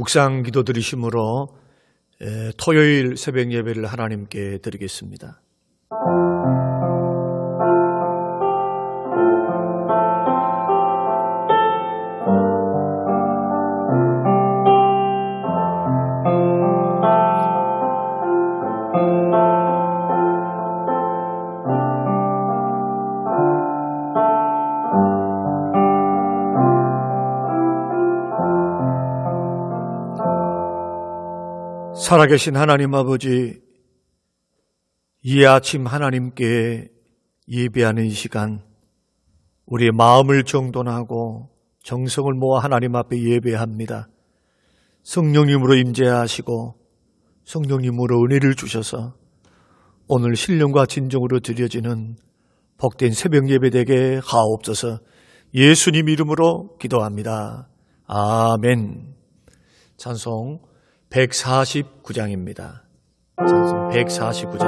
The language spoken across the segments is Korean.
묵상 기도 드리심으로 토요일 새벽 예배를 하나님께 드리겠습니다. 살아계신 하나님 아버지, 이 아침 하나님께 예배하는 이 시간, 우리의 마음을 정돈하고 정성을 모아 하나님 앞에 예배합니다. 성령님으로 임재하시고 성령님으로 은혜를 주셔서 오늘 신령과 진정으로 드려지는 복된 새벽 예배 되게 하옵소서. 예수님 이름으로 기도합니다. 아멘. 찬송 149장입니다. 찬송 149장.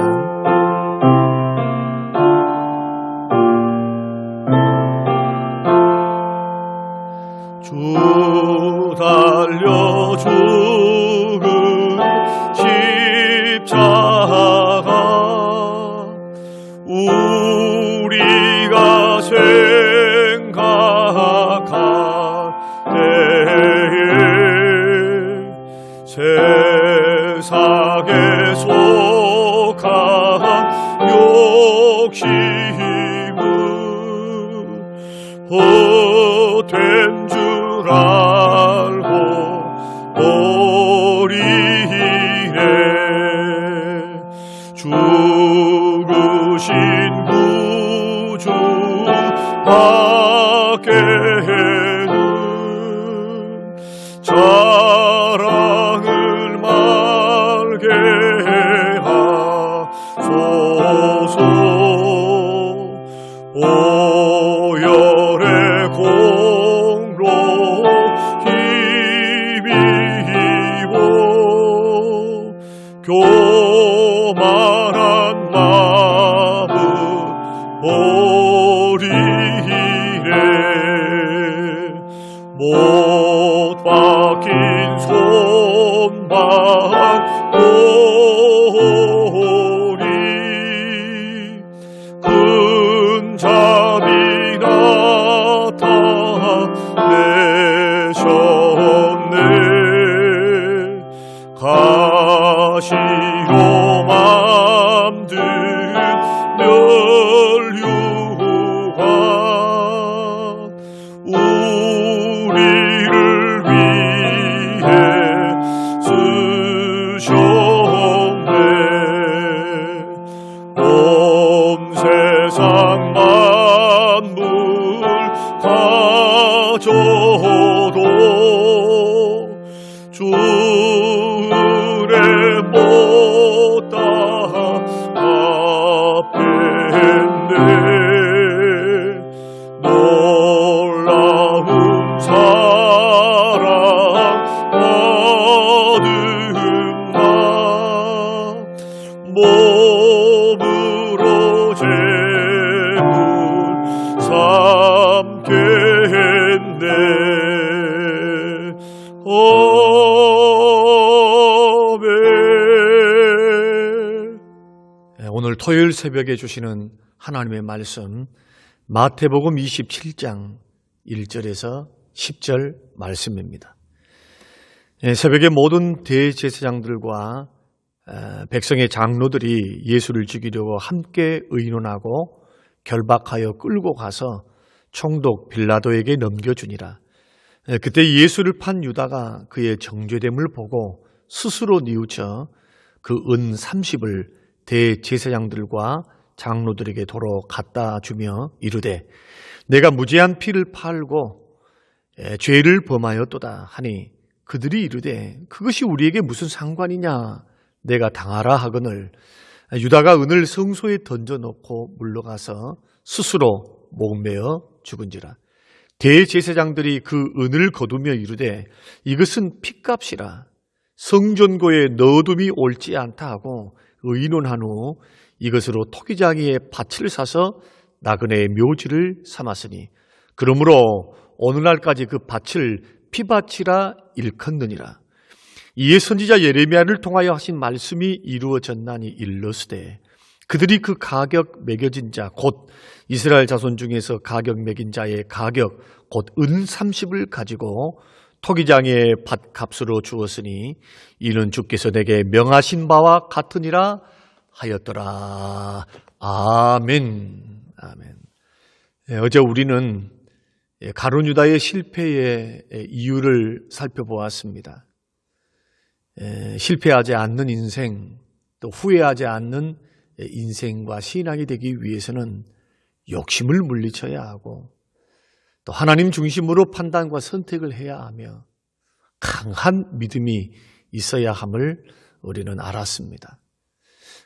주 달려 죽은 십자가 우리가 생각할 때에 세상에 속한 욕심은 헛된 줄 알고 버리네. 죽으신 구주 밖에는 자랑을 말게 하소서. 오열의 공로 힘입어 교만한 마음은 버리네. 못 박힌 손만 오리 큰 잠이 나타내셨네. 가시로 맘든 멸류관 우리를 위해 쓰셨네. 온 세상 만물 가져도 주의 못다 갚겠네. 놀라운 사랑 받은 나 몸으로 재물 삼겠네. 오늘 토요일 새벽에 주시는 하나님의 말씀, 마태복음 27장 1절에서 10절 말씀입니다. 새벽에 모든 대제사장들과 백성의 장로들이 예수를 죽이려고 함께 의논하고 결박하여 끌고 가서 총독 빌라도에게 넘겨주니라. 그때 예수를 판 유다가 그의 정죄됨을 보고 스스로 뉘우쳐 그 은 30을 대제사장들과 장로들에게 도로 갖다 주며 이르되 내가 무죄한 피를 팔고 죄를 범하였도다 하니 그들이 이르되 그것이 우리에게 무슨 상관이냐, 내가 당하라 하거늘 유다가 은을 성소에 던져놓고 물러가서 스스로 목매어 죽은지라. 대제사장들이 그 은을 거두며 이르되 이것은 핏값이라 성전고에 넣어둠이 옳지 않다 하고 의논한 후 이것으로 토기장이의 밭을 사서 나그네의 묘지를 삼았으니 그러므로 오늘날까지 그 밭을 피밭이라 일컫느니라. 이에 선지자 예레미야를 통하여 하신 말씀이 이루어졌나니 일러스되 그들이 그 가격 매겨진 자 곧 이스라엘 자손 중에서 가격 매긴 자의 가격 곧 은 30을 가지고 토기장의 밭값으로 주었으니 이는 주께서 내게 명하신 바와 같으니라 하였더라. 아멘. 아멘. 어제 우리는 가룟 유다의 실패의 이유를 살펴보았습니다. 실패하지 않는 인생, 또 후회하지 않는 인생과 신앙이 되기 위해서는 욕심을 물리쳐야 하고 또 하나님 중심으로 판단과 선택을 해야 하며 강한 믿음이 있어야 함을 우리는 알았습니다.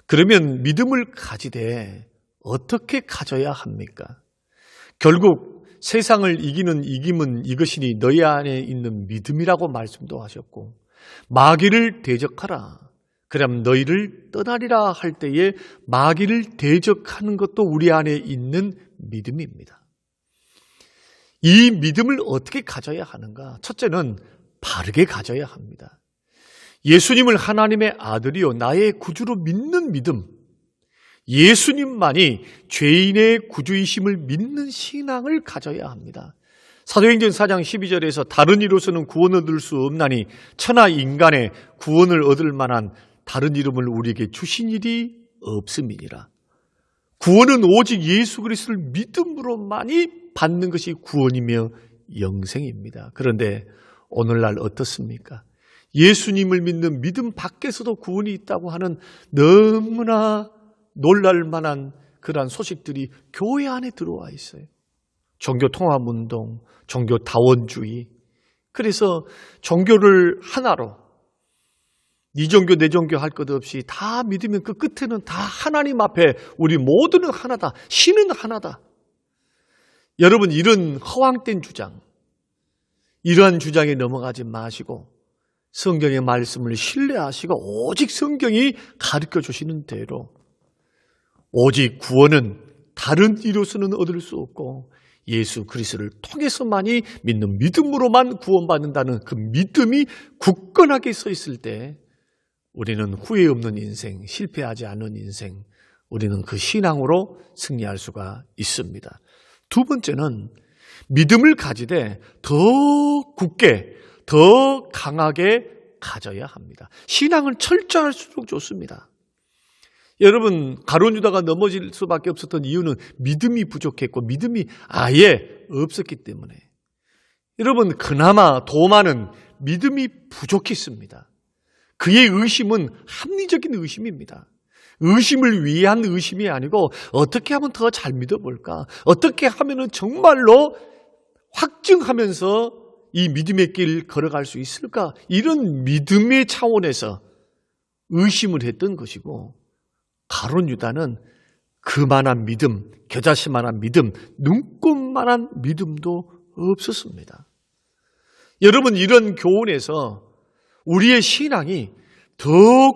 그러면 믿음을 가지되 어떻게 가져야 합니까? 결국 세상을 이기는 이김은 이것이니 너희 안에 있는 믿음이라고 말씀도 하셨고 마귀를 대적하라. 그럼 너희를 떠나리라 할 때에 마귀를 대적하는 것도 우리 안에 있는 믿음입니다. 이 믿음을 어떻게 가져야 하는가? 첫째는 바르게 가져야 합니다. 예수님을 하나님의 아들이요 나의 구주로 믿는 믿음, 예수님만이 죄인의 구주이심을 믿는 신앙을 가져야 합니다. 사도행전 4장 12절에서 다른 이로서는 구원을 얻을 수 없나니 천하 인간의 구원을 얻을 만한 다른 이름을 우리에게 주신 일이 없음이니라. 구원은 오직 예수 그리스도를 믿음으로만이 받는 것이 구원이며 영생입니다. 그런데 오늘날 어떻습니까? 예수님을 믿는 믿음 밖에서도 구원이 있다고 하는 너무나 놀랄 만한 그러한 소식들이 교회 안에 들어와 있어요. 종교 통합운동, 종교 다원주의. 그래서 종교를 하나로 네 종교 내 종교 할 것 없이 다 믿으면 그 끝에는 다 하나님 앞에 우리 모두는 하나다. 신은 하나다. 여러분 이런 허황된 주장, 이러한 주장에 넘어가지 마시고 성경의 말씀을 신뢰하시고 오직 성경이 가르쳐 주시는 대로 오직 구원은 다른 이로서는 얻을 수 없고 예수 그리스도를 통해서만이 믿는 믿음으로만 구원받는다는 그 믿음이 굳건하게 서 있을 때 우리는 후회 없는 인생, 실패하지 않는 인생, 우리는 그 신앙으로 승리할 수가 있습니다. 두 번째는 믿음을 가지되 더 굳게, 더 강하게 가져야 합니다. 신앙은 철저할수록 좋습니다. 여러분 가룟 유다가 넘어질 수밖에 없었던 이유는 믿음이 부족했고 믿음이 아예 없었기 때문에. 여러분 그나마 도마는 믿음이 부족했습니다. 그의 의심은 합리적인 의심입니다. 의심을 위한 의심이 아니고 어떻게 하면 더 잘 믿어볼까? 어떻게 하면 정말로 확증하면서 이 믿음의 길 걸어갈 수 있을까? 이런 믿음의 차원에서 의심을 했던 것이고 가룟 유다는 그만한 믿음, 겨자씨만한 믿음, 눈꽃만한 믿음도 없었습니다. 여러분 이런 교훈에서 우리의 신앙이 더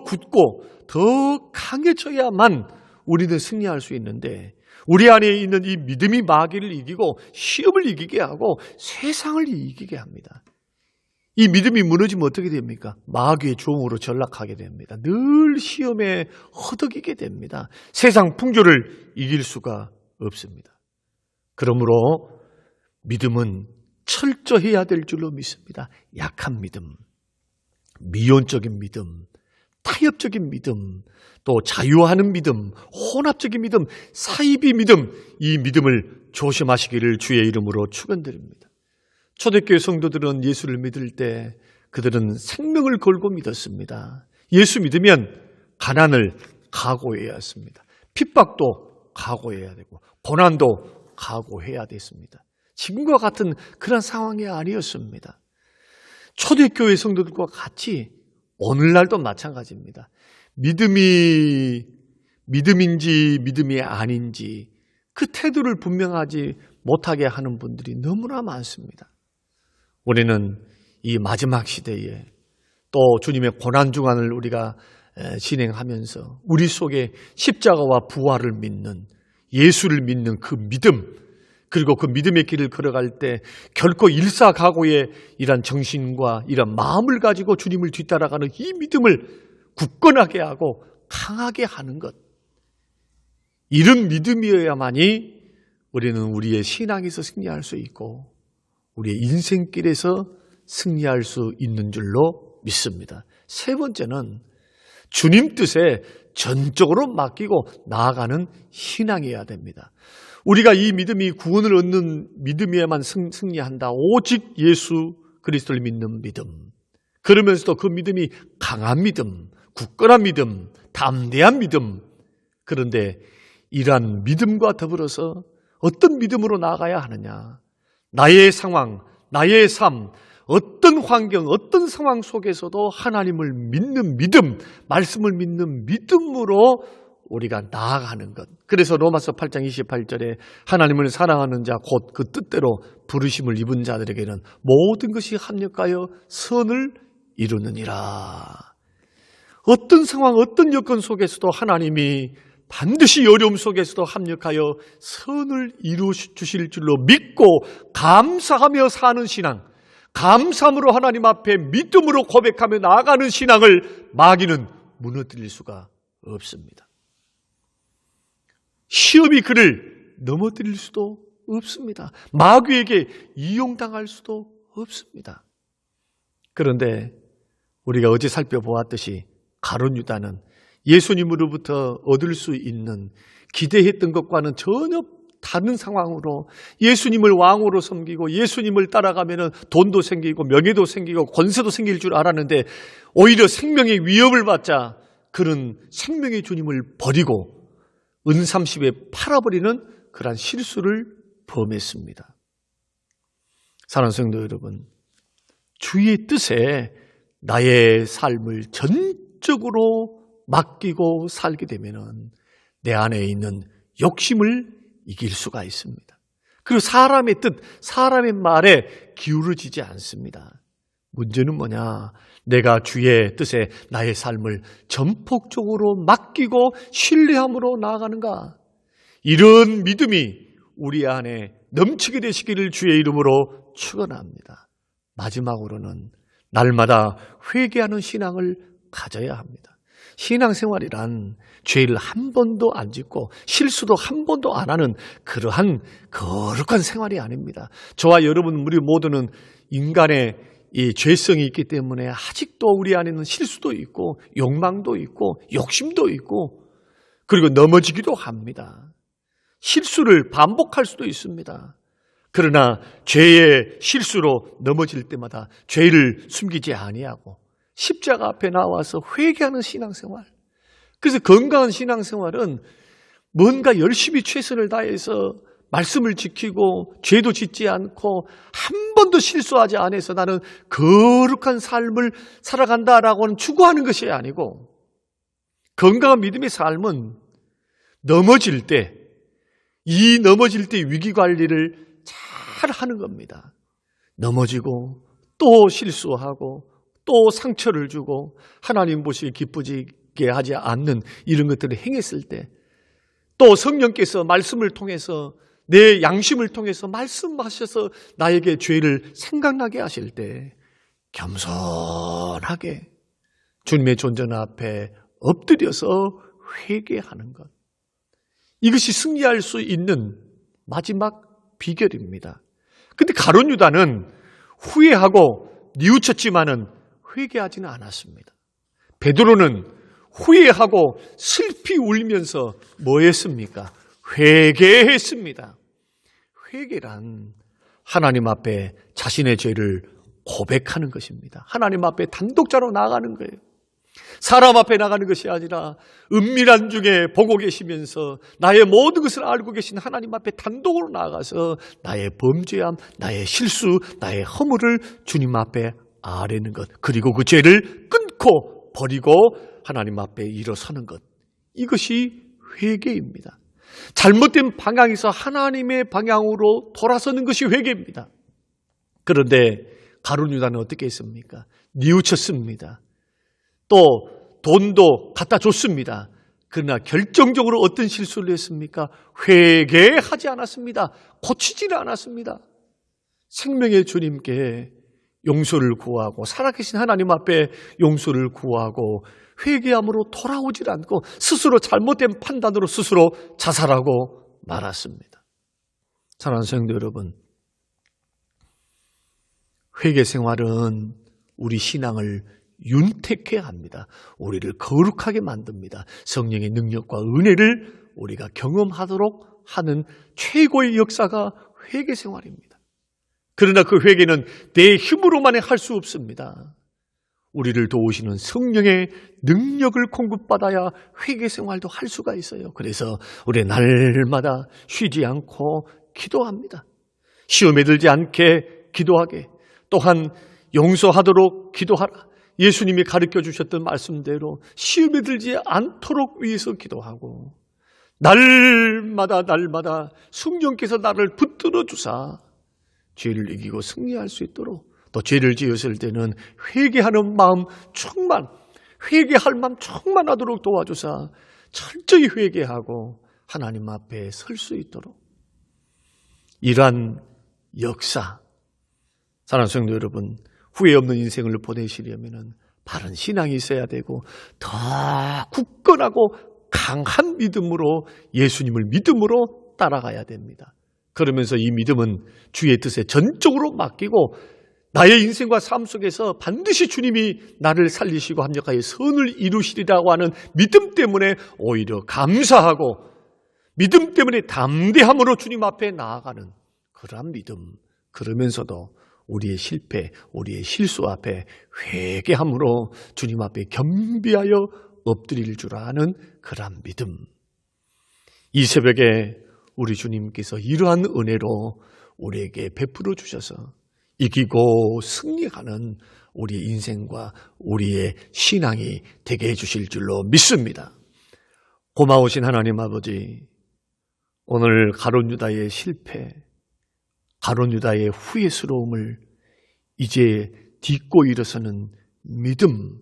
굳고 더 강해져야만 우리는 승리할 수 있는데 우리 안에 있는 이 믿음이 마귀를 이기고 시험을 이기게 하고 세상을 이기게 합니다. 이 믿음이 무너지면 어떻게 됩니까? 마귀의 종으로 전락하게 됩니다. 늘 시험에 허덕이게 됩니다. 세상 풍조를 이길 수가 없습니다. 그러므로 믿음은 철저해야 될 줄로 믿습니다. 약한 믿음, 미온적인 믿음, 타협적인 믿음, 또 자유하는 믿음, 혼합적인 믿음, 사이비 믿음, 이 믿음을 조심하시기를 주의 이름으로 축원드립니다. 초대교회 성도들은 예수를 믿을 때 그들은 생명을 걸고 믿었습니다. 예수 믿으면 가난을 각오해야 했습니다. 핍박도 각오해야 되고 고난도 각오해야 됐습니다. 지금과 같은 그런 상황이 아니었습니다. 초대교회 성도들과 같이 오늘날도 마찬가지입니다. 믿음인지 믿음이 아닌지 그 태도를 분명하지 못하게 하는 분들이 너무나 많습니다. 우리는 이 마지막 시대에 또 주님의 고난주간을 우리가 진행하면서 우리 속에 십자가와 부활을 믿는 예수를 믿는 그 믿음, 그리고 그 믿음의 길을 걸어갈 때 결코 일사각오의 이런 정신과 이런 마음을 가지고 주님을 뒤따라가는 이 믿음을 굳건하게 하고 강하게 하는 것. 이런 믿음이어야만이 우리는 우리의 신앙에서 승리할 수 있고 우리의 인생길에서 승리할 수 있는 줄로 믿습니다. 세 번째는 주님 뜻에 전적으로 맡기고 나아가는 신앙이어야 됩니다. 우리가 이 믿음이 구원을 얻는 믿음이야만 승리한다. 오직 예수 그리스도를 믿는 믿음. 그러면서도 그 믿음이 강한 믿음, 굳건한 믿음, 담대한 믿음. 그런데 이러한 믿음과 더불어서 어떤 믿음으로 나아가야 하느냐. 나의 상황, 나의 삶, 어떤 환경, 어떤 상황 속에서도 하나님을 믿는 믿음, 말씀을 믿는 믿음으로 우리가 나아가는 것. 그래서 로마서 8장 28절에 하나님을 사랑하는 자 곧 그 뜻대로 부르심을 입은 자들에게는 모든 것이 합력하여 선을 이루느니라. 어떤 상황, 어떤 여건 속에서도 하나님이 반드시 어려움 속에서도 합력하여 선을 이루어 주실 줄로 믿고 감사하며 사는 신앙, 감사함으로 하나님 앞에 믿음으로 고백하며 나아가는 신앙을 마귀는 무너뜨릴 수가 없습니다. 시험이 그를 넘어뜨릴 수도 없습니다. 마귀에게 이용당할 수도 없습니다. 그런데 우리가 어제 살펴보았듯이 가룟 유다는 예수님으로부터 얻을 수 있는 기대했던 것과는 전혀 다른 상황으로 예수님을 왕으로 섬기고 예수님을 따라가면 돈도 생기고 명예도 생기고 권세도 생길 줄 알았는데 오히려 생명의 위협을 받자 그는 생명의 주님을 버리고 은30에 팔아버리는 그러한 실수를 범했습니다. 사랑하는 성도 여러분, 주의 뜻에 나의 삶을 전적으로 맡기고 살게 되면 내 안에 있는 욕심을 이길 수가 있습니다. 그리고 사람의 뜻, 사람의 말에 기울어지지 않습니다. 문제는 뭐냐? 내가 주의 뜻에 나의 삶을 전폭적으로 맡기고 신뢰함으로 나아가는가? 이런 믿음이 우리 안에 넘치게 되시기를 주의 이름으로 축원합니다. 마지막으로는 날마다 회개하는 신앙을 가져야 합니다. 신앙생활이란 죄를 한 번도 안 짓고 실수도 한 번도 안 하는 그러한 거룩한 생활이 아닙니다. 저와 여러분 우리 모두는 인간의 이 죄성이 있기 때문에 아직도 우리 안에는 실수도 있고 욕망도 있고 욕심도 있고 그리고 넘어지기도 합니다. 실수를 반복할 수도 있습니다. 그러나 죄의 실수로 넘어질 때마다 죄를 숨기지 아니하고 십자가 앞에 나와서 회개하는 신앙생활. 그래서 건강한 신앙생활은 뭔가 열심히 최선을 다해서 말씀을 지키고 죄도 짓지 않고 한 번도 실수하지 않아서 나는 거룩한 삶을 살아간다라고는 추구하는 것이 아니고 건강한 믿음의 삶은 넘어질 때 위기관리를 잘 하는 겁니다. 넘어지고 또 실수하고 또 상처를 주고 하나님 보시기에 기쁘게 하지 않는 이런 것들을 행했을 때 또 성령께서 말씀을 통해서 내 양심을 통해서 말씀하셔서 나에게 죄를 생각나게 하실 때 겸손하게 주님의 존전 앞에 엎드려서 회개하는 것. 이것이 승리할 수 있는 마지막 비결입니다. 근데 가룟 유다는 후회하고 뉘우쳤지만은 회개하지는 않았습니다. 베드로는 후회하고 슬피 울면서 뭐 했습니까? 회개했습니다. 회개란 하나님 앞에 자신의 죄를 고백하는 것입니다. 하나님 앞에 단독자로 나아가는 거예요. 사람 앞에 나가는 것이 아니라 은밀한 중에 보고 계시면서 나의 모든 것을 알고 계신 하나님 앞에 단독으로 나아가서 나의 범죄함, 나의 실수, 나의 허물을 주님 앞에 아뢰는 것, 그리고 그 죄를 끊고 버리고 하나님 앞에 일어서는 것. 이것이 회개입니다. 잘못된 방향에서 하나님의 방향으로 돌아서는 것이 회개입니다. 그런데 가룟 유다는 어떻게 했습니까? 뉘우쳤습니다. 또 돈도 갖다 줬습니다. 그러나 결정적으로 어떤 실수를 했습니까? 회개하지 않았습니다. 고치지는 않았습니다. 생명의 주님께 용서를 구하고 살아계신 하나님 앞에 용서를 구하고 회개함으로 돌아오질 않고 스스로 잘못된 판단으로 스스로 자살하고 말았습니다. 사랑하는 성도 여러분, 회개 생활은 우리 신앙을 윤택해 합니다. 우리를 거룩하게 만듭니다. 성령의 능력과 은혜를 우리가 경험하도록 하는 최고의 역사가 회개 생활입니다. 그러나 그 회개는 내 힘으로만 할 수 없습니다. 우리를 도우시는 성령의 능력을 공급받아야 회개 생활도 할 수가 있어요. 그래서 우리 날마다 쉬지 않고 기도합니다. 시험에 들지 않게 기도하게, 또한 용서하도록 기도하라. 예수님이 가르쳐 주셨던 말씀대로 시험에 들지 않도록 위해서 기도하고, 날마다 성령께서 나를 붙들어 주사 죄를 이기고 승리할 수 있도록, 또 죄를 지었을 때는 회개하는 마음 회개할 마음 충만하도록 도와주사 철저히 회개하고 하나님 앞에 설 수 있도록, 이러한 역사, 사랑하는 성도 여러분, 후회 없는 인생을 보내시려면 바른 신앙이 있어야 되고 더 굳건하고 강한 믿음으로, 예수님을 믿음으로 따라가야 됩니다. 그러면서 이 믿음은 주의 뜻에 전적으로 맡기고 나의 인생과 삶 속에서 반드시 주님이 나를 살리시고 합력하여 선을 이루시리라고 하는 믿음 때문에 오히려 감사하고, 믿음 때문에 담대함으로 주님 앞에 나아가는 그러한 믿음, 그러면서도 우리의 실패, 우리의 실수 앞에 회개함으로 주님 앞에 겸비하여 엎드릴 줄 아는 그러한 믿음, 이 새벽에 우리 주님께서 이러한 은혜로 우리에게 베풀어 주셔서 이기고 승리하는 우리의 인생과 우리의 신앙이 되게 해주실 줄로 믿습니다. 고마우신 하나님 아버지, 오늘 가룟 유다의 실패, 가룟 유다의 후회스러움을 이제 딛고 일어서는 믿음,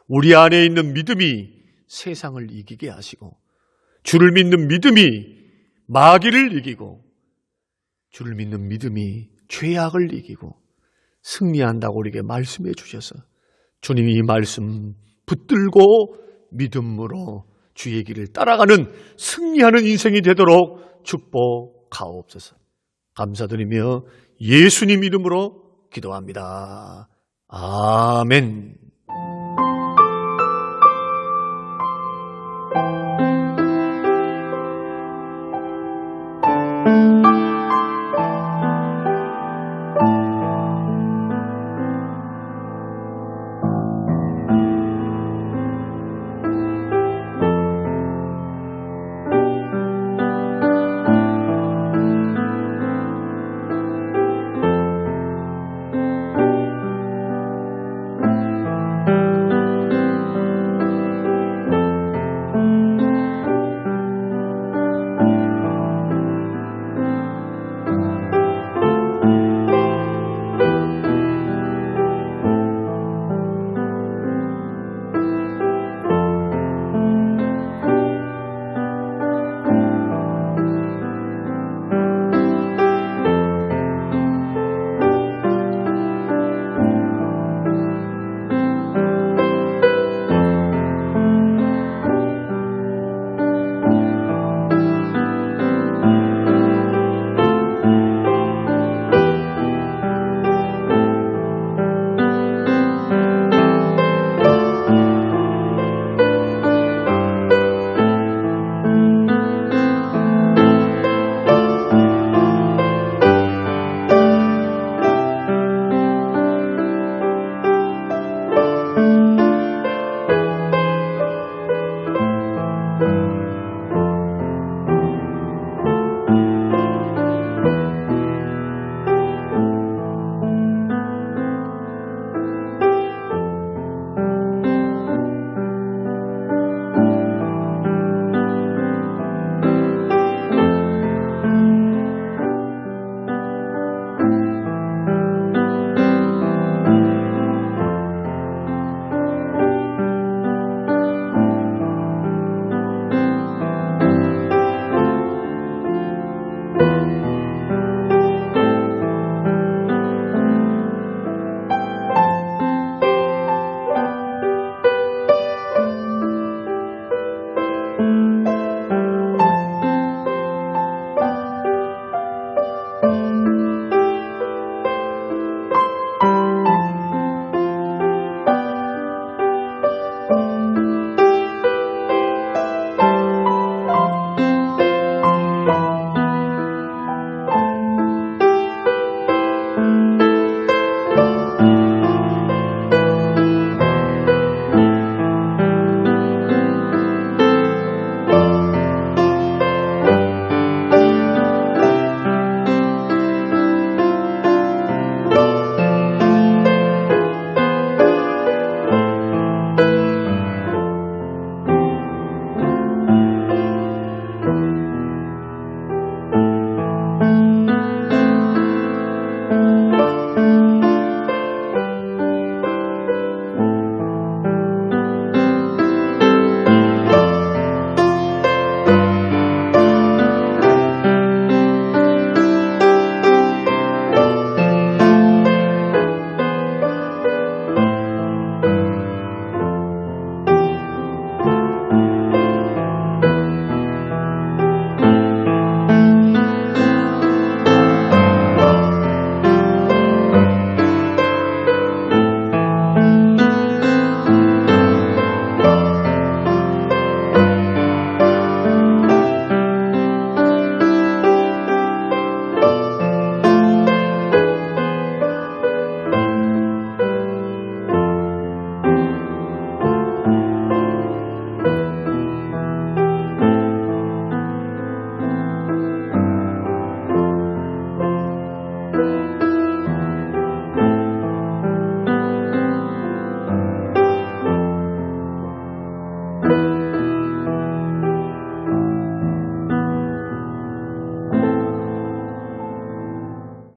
우리 안에 있는 믿음이 세상을 이기게 하시고, 주를 믿는 믿음이 마귀를 이기고, 주를 믿는 믿음이 죄악을 이기고 승리한다고 우리에게 말씀해 주셔서 주님이 이 말씀 붙들고 믿음으로 주의 길을 따라가는 승리하는 인생이 되도록 축복하옵소서. 감사드리며 예수님 이름으로 기도합니다. 아멘.